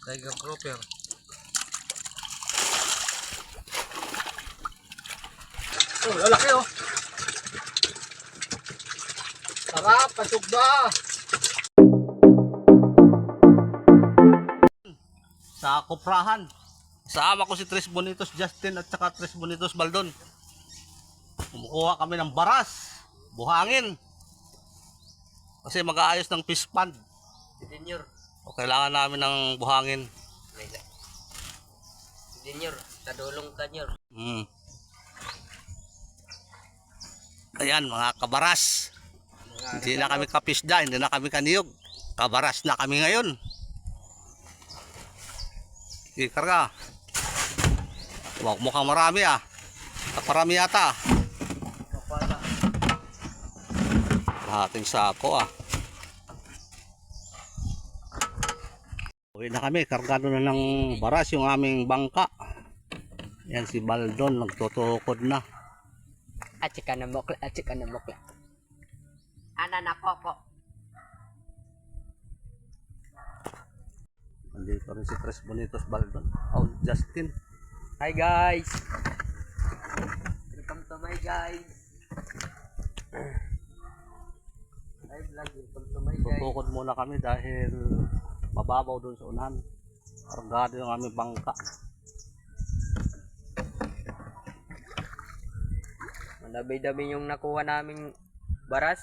Tiger grouper. Oh, lalaki oh. Sarap, pasok ba? Sa kuprahan. Sama ko si Tres Bonitos Justin at saka Tres Bonitos Baldon. Kumukuha kami ng baras, buhangin. Kasi mag-aayos ng fish pond. Junior. O kailangan namin ng buhangin. Junior, kadulong ka Junior. Ayan mga kabaras. Hindi na kami kapisda, hindi na kami kaniyog. Kabaras na kami ngayon. Ikarga. Wag mukhang marami ah. Kaparami yata. Lahating sako ah. Uwi na kami, kargado na ng baras yung aming bangka. Yan si Baldon, nagtutukod na. Atsika na mokla, atsika na mokla. Ana na popo. Nandito rin si Tres Bonitos Baldon. Oh, Justin. Hi guys. Welcome to my guys. Hi vlog, welcome to my guys. Tutukod muna kami dahil mababaw doon sa unahan. Kargado yung aming bangka. Madami-dami yung nakuha naming baras.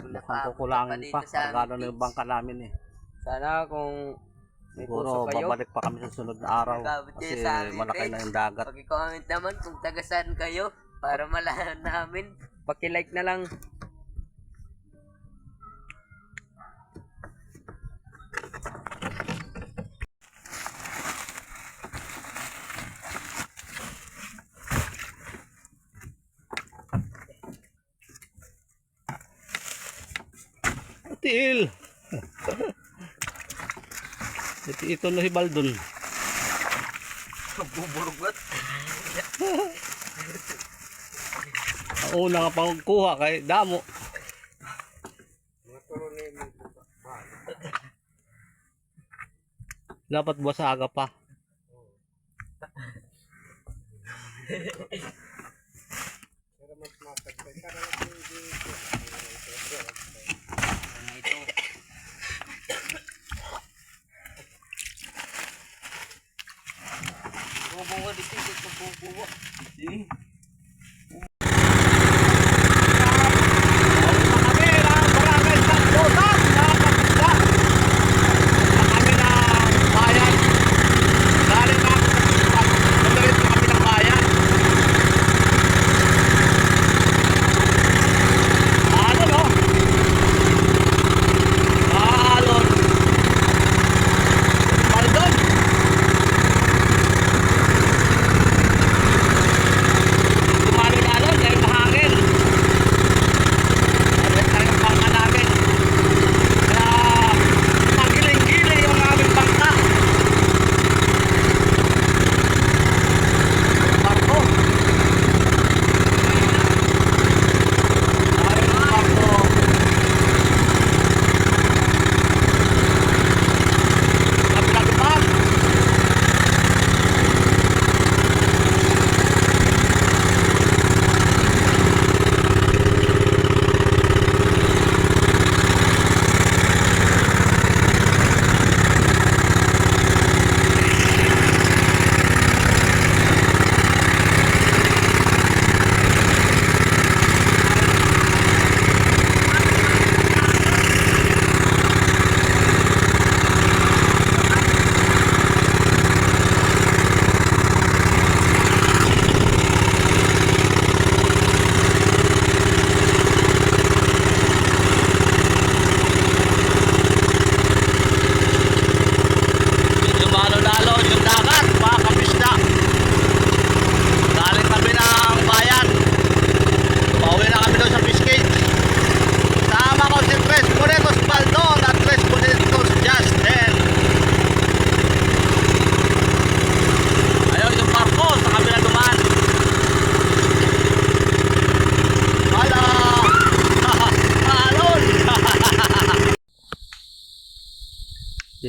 Mukhang kukulangin pa. Kargado na yung bangka namin eh. Sana kung may Siguro puso kayo, babalik pa kami sa sunod na araw. Kasi malaki na yung dagat. pag-comment naman kung tagasan kayo para malaman namin. Paki-like na lang. Tiil. Ito na si Baldon. Buburugot. Ang una nga pangkuha kay damo. Dapat buwasaga pa. Bubuwa dito, bubuwa.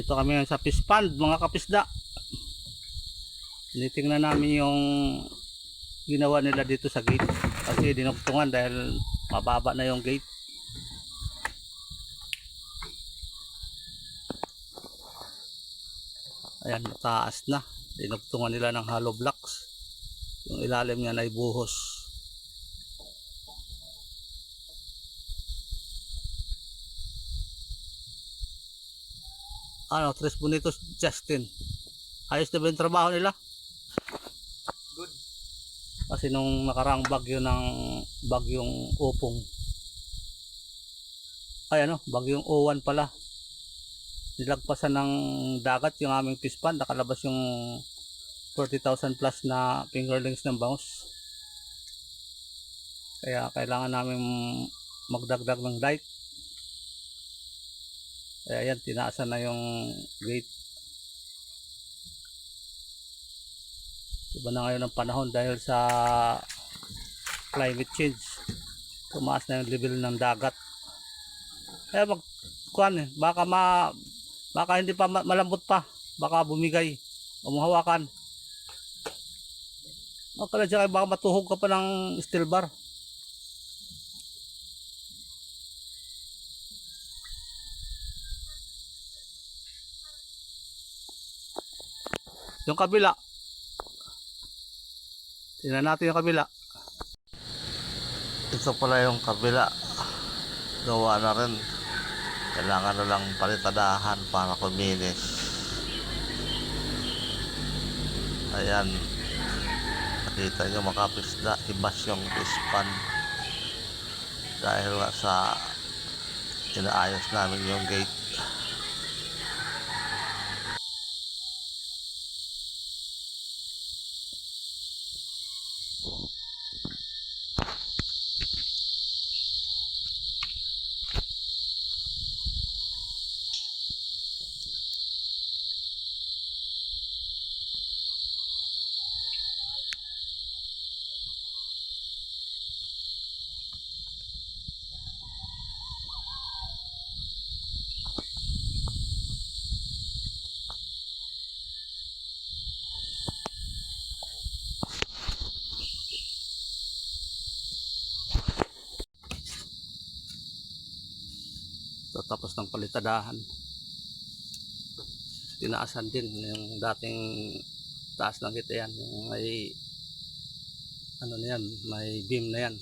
Dito kami ngayon sa fish pond, mga kapisda. Tinitingnan namin yung ginawa nila dito sa gate. Kasi dinuktungan dahil mababa na yung gate. Ayan, mataas na. Dinuktungan nila ng hollow blocks. Yung ilalim niya ay buhos. Ano, Tres Bonitos, Justin. Ayos na ba yung trabaho nila? Good. Kasi nung nakaraang bagyong Opong. Ay ano, bagyong O1 pala. Nilagpasan ng dagat yung aming fish pond. Nakalabas yung 40,000 plus na fingerlings ng bangus. Kaya kailangan namin magdagdag ng light. Kaya yan, tinaasan na yung gate. Iba na ngayon ang panahon dahil sa climate change. Tumaas na yung level ng dagat. Kaya baka hindi pa malambot pa. Baka bumigay o mahawakan. O kaya dyan, baka matuhog ka pa ng steel bar. Yung kabila. Tingnan natin yung kabila. Ito pala yung kabila. Gawa na rin. Kailangan na lang palitadahan para kuminis. Ayan. Nakita nyo mga kapisda. Ibas yung fish pond. Dahil sa inaayos namin yung gate. So, tapos ng palitadahan, tinaasan din yung dating taas ng gate. Yan, yung may ano na yan, may beam na yan.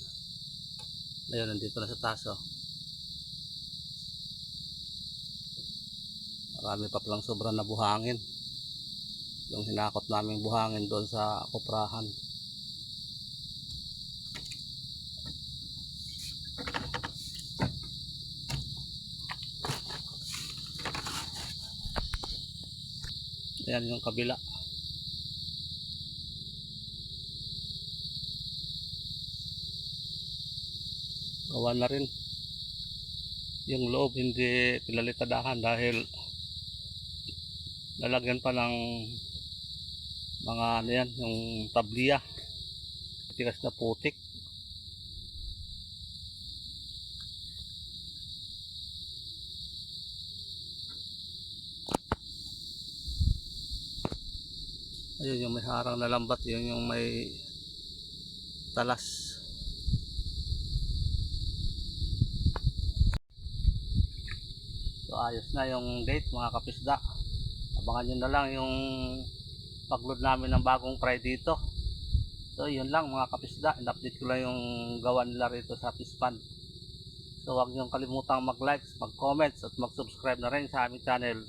Ngayon nandito na sa taas. Oh. Marami pa palang sobrang na buhangin. Yung hinakot naming buhangin doon sa kuprahan. Ayan yung kabila. Gawa na rin. Yung loob hindi pinalitadahan dahil lalagyan pa ng mga ano yan, yung tabliya. Tigas na putik. Ayun yung may harang na lambat, yun yung may talas. So ayos na yung gate mga kapisda. Abangan nyo na lang yung pagload namin ng bagong fry dito. So yun lang mga kapisda, in-update ko lang yung gawa nila rito sa fish pond. So huwag nyo kalimutang mag-like, mag-comments at mag-subscribe na rin sa aming channel.